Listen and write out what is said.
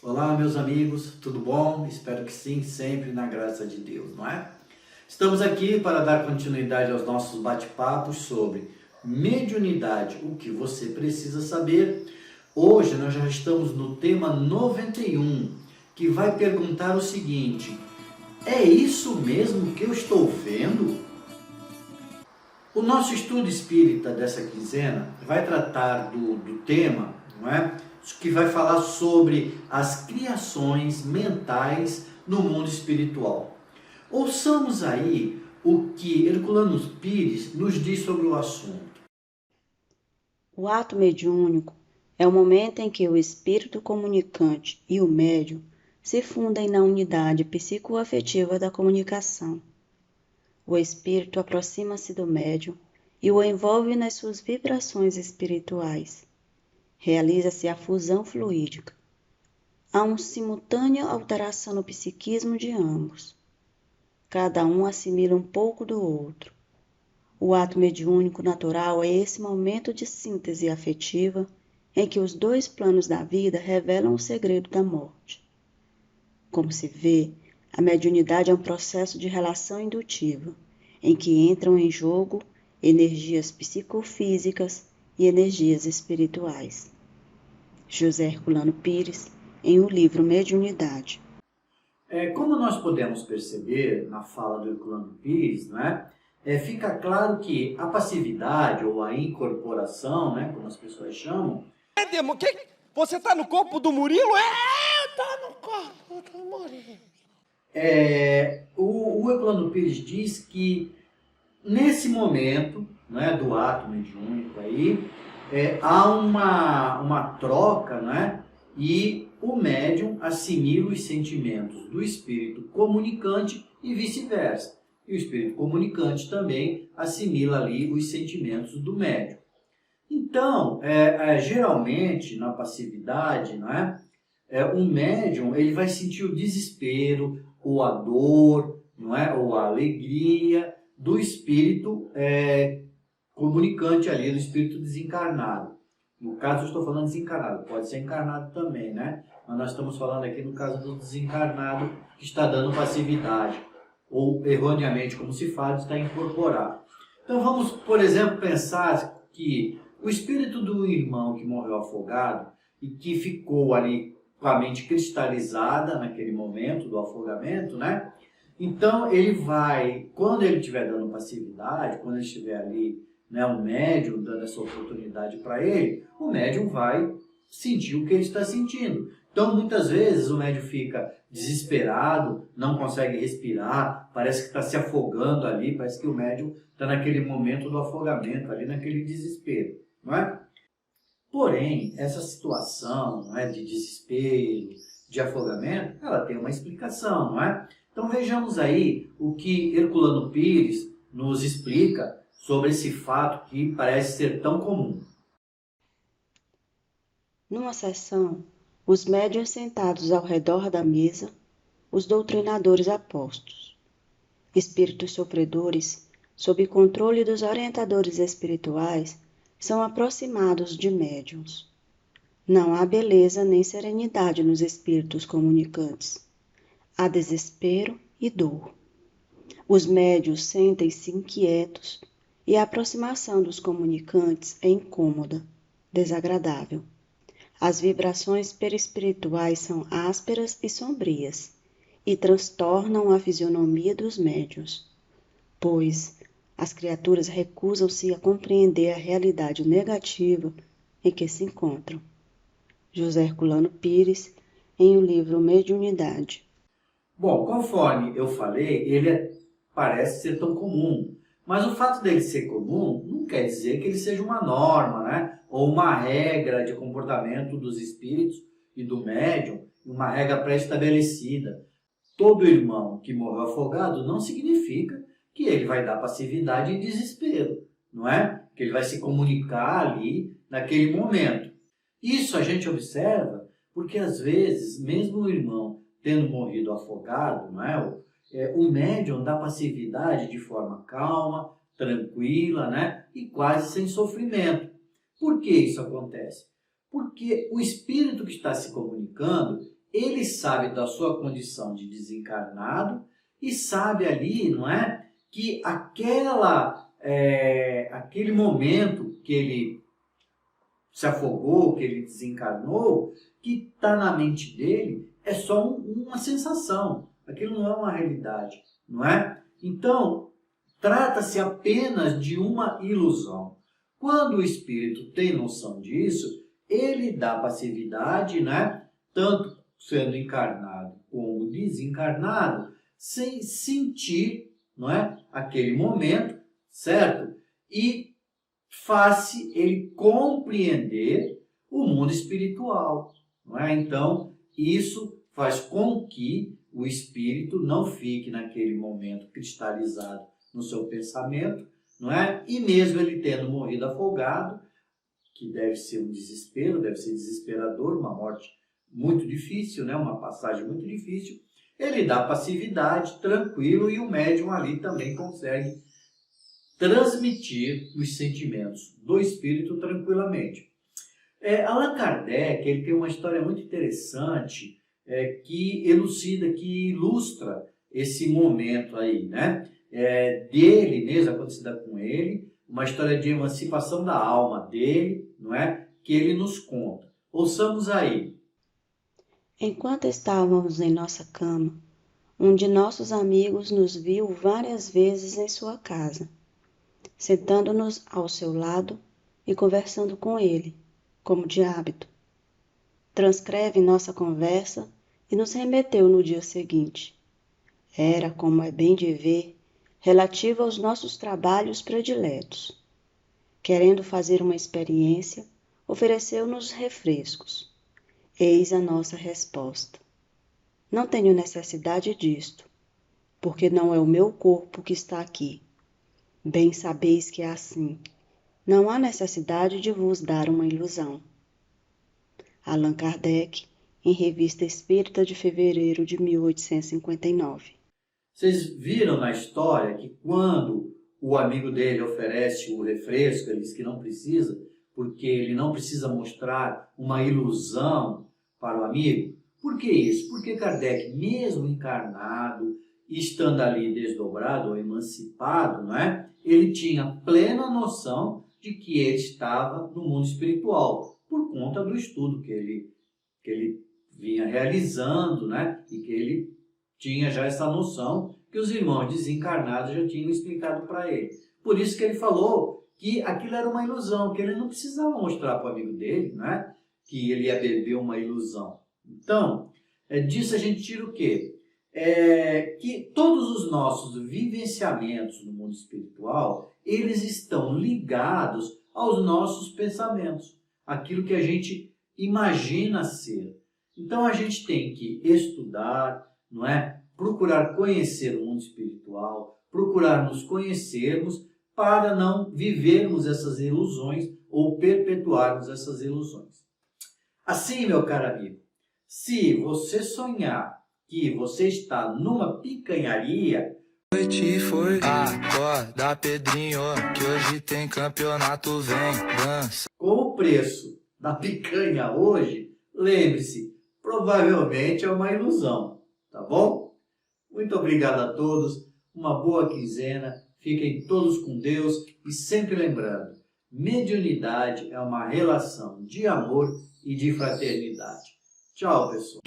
Olá, meus amigos, tudo bom? Espero que sim, sempre na graça de Deus, não é? Estamos aqui para dar continuidade aos nossos bate-papos sobre mediunidade, o que você precisa saber. Hoje nós já estamos no tema 91, que vai perguntar o seguinte: é isso mesmo que eu estou vendo? O nosso estudo espírita dessa quinzena vai tratar do tema, não é? Que vai falar sobre as criações mentais no mundo espiritual. Ouçamos aí o que Herculano Pires nos diz sobre o assunto. O ato mediúnico é o momento em que o espírito comunicante e o médium se fundem na unidade psicoafetiva da comunicação. O espírito aproxima-se do médium e o envolve nas suas vibrações espirituais. Realiza-se a fusão fluídica. Há uma simultânea alteração no psiquismo de ambos. Cada um assimila um pouco do outro. O ato mediúnico natural é esse momento de síntese afetiva em que os dois planos da vida revelam o segredo da morte. Como se vê, a mediunidade é um processo de relação indutiva, em que entram em jogo energias psicofísicas e energias espirituais. José Herculano Pires, em o livro Mediunidade. Como nós podemos perceber na fala do Herculano Pires, né, fica claro que a passividade ou a incorporação, né, como as pessoas chamam, Você tá no corpo do Murilo? Eu tô no corpo do Murilo. o Herculano Pires diz que nesse momento, né, do ato mediúnico aí, há uma troca, né, e o médium assimila os sentimentos do espírito comunicante e vice-versa. E o espírito comunicante também assimila ali os sentimentos do médium. Então, geralmente, na passividade, né, o médium ele vai sentir o desespero, ou a dor, não é? Ou a alegria do espírito comunicante ali, do espírito desencarnado. No caso, eu estou falando desencarnado, pode ser encarnado também, né? Mas nós estamos falando aqui no caso do desencarnado que está dando passividade, ou erroneamente, como se fala, está incorporado. Então vamos, por exemplo, pensar que o espírito do irmão que morreu afogado e que ficou ali com a mente cristalizada naquele momento do afogamento, né? Então ele vai, quando ele estiver dando passividade, quando ele estiver ali, né, o médium dando essa oportunidade para ele, o médium vai sentir o que ele está sentindo. Então muitas vezes o médium fica desesperado, não consegue respirar, parece que está se afogando ali, parece que o médium está naquele momento do afogamento, ali naquele desespero, não é? Porém, essa situação, não é, de desespero, de afogamento, ela tem uma explicação, não é? Então vejamos aí o que Herculano Pires nos explica sobre esse fato que parece ser tão comum. Numa sessão, os médiuns sentados ao redor da mesa, os doutrinadores apostos, espíritos sofredores, sob controle dos orientadores espirituais, são aproximados de médiuns. Não há beleza nem serenidade nos espíritos comunicantes. Há desespero e dor. Os médiuns sentem-se inquietos e a aproximação dos comunicantes é incômoda, desagradável. As vibrações perispirituais são ásperas e sombrias e transtornam a fisionomia dos médiuns, pois as criaturas recusam-se a compreender a realidade negativa em que se encontram. José Herculano Pires, em o livro Mediunidade. Bom, conforme eu falei, parece ser tão comum, mas o fato dele ser comum não quer dizer que ele seja uma norma, né? Ou uma regra de comportamento dos espíritos e do médium, uma regra pré-estabelecida. Todo irmão que morreu afogado não significa que ele vai dar passividade e desespero, não é? Que ele vai se comunicar ali naquele momento. Isso a gente observa porque às vezes, mesmo o irmão tendo morrido afogado, não é? O médium dá passividade de forma calma, tranquila, né? E quase sem sofrimento. Por que isso acontece? Porque o espírito que está se comunicando, ele sabe da sua condição de desencarnado e sabe ali, não é, que aquele momento que ele se afogou, que ele desencarnou, que está na mente dele, é só uma sensação. Aquilo não é uma realidade, não é? Então, trata-se apenas de uma ilusão. Quando o espírito tem noção disso, ele dá passividade, né? Tanto sendo encarnado como desencarnado, sem sentir, não é, aquele momento, certo? E faz ele compreender o mundo espiritual, não é? Então, isso faz com que o espírito não fique naquele momento cristalizado no seu pensamento, não é? E mesmo ele tendo morrido afogado, que deve ser um desespero, deve ser desesperador, uma morte muito difícil, né? Uma passagem muito difícil, ele dá passividade, tranquilo, e o médium ali também consegue transmitir os sentimentos do espírito tranquilamente. Allan Kardec, ele tem uma história muito interessante que elucida, que ilustra esse momento aí, né? Dele mesmo, acontecida com ele, uma história de emancipação da alma dele, não é? Que ele nos conta. Ouçamos aí. Enquanto estávamos em nossa cama, um de nossos amigos nos viu várias vezes em sua casa, sentando-nos ao seu lado e conversando com ele, como de hábito. Transcreve nossa conversa e nos remeteu no dia seguinte. Era, como é bem de ver, relativa aos nossos trabalhos prediletos. Querendo fazer uma experiência, ofereceu-nos refrescos. Eis a nossa resposta. Não tenho necessidade disto, porque não é o meu corpo que está aqui. Bem sabeis que é assim. Não há necessidade de vos dar uma ilusão. Allan Kardec, em Revista Espírita de fevereiro de 1859. Vocês viram na história que quando o amigo dele oferece o refresco, ele diz que não precisa, porque ele não precisa mostrar uma ilusão para o amigo? Por que isso? Porque Kardec, mesmo encarnado, estando ali desdobrado ou emancipado, não é? Ele tinha plena noção de que ele estava no mundo espiritual, por conta do estudo que ele vinha realizando, né? E que ele tinha já essa noção que os irmãos desencarnados já tinham explicado para ele. Por isso que ele falou que aquilo era uma ilusão, que ele não precisava mostrar para o amigo dele, né? Que ele ia beber uma ilusão. Então, disso a gente tira o quê? Que todos os nossos vivenciamentos no mundo espiritual, eles estão ligados aos nossos pensamentos, aquilo que a gente imagina ser. Então a gente tem que estudar, não é? Procurar conhecer o mundo espiritual, procurar nos conhecermos para não vivermos essas ilusões ou perpetuarmos essas ilusões. Assim, meu caro amigo, se você sonhar que você está numa picanharia, Noite foi acorda, Pedrinho, que hoje tem campeonato, vem dança. com o preço da picanha hoje, lembre-se, provavelmente é uma ilusão, tá bom? Muito obrigado a todos, uma boa quinzena, fiquem todos com Deus e sempre lembrando, mediunidade é uma relação de amor e de fraternidade. Tchau, pessoal.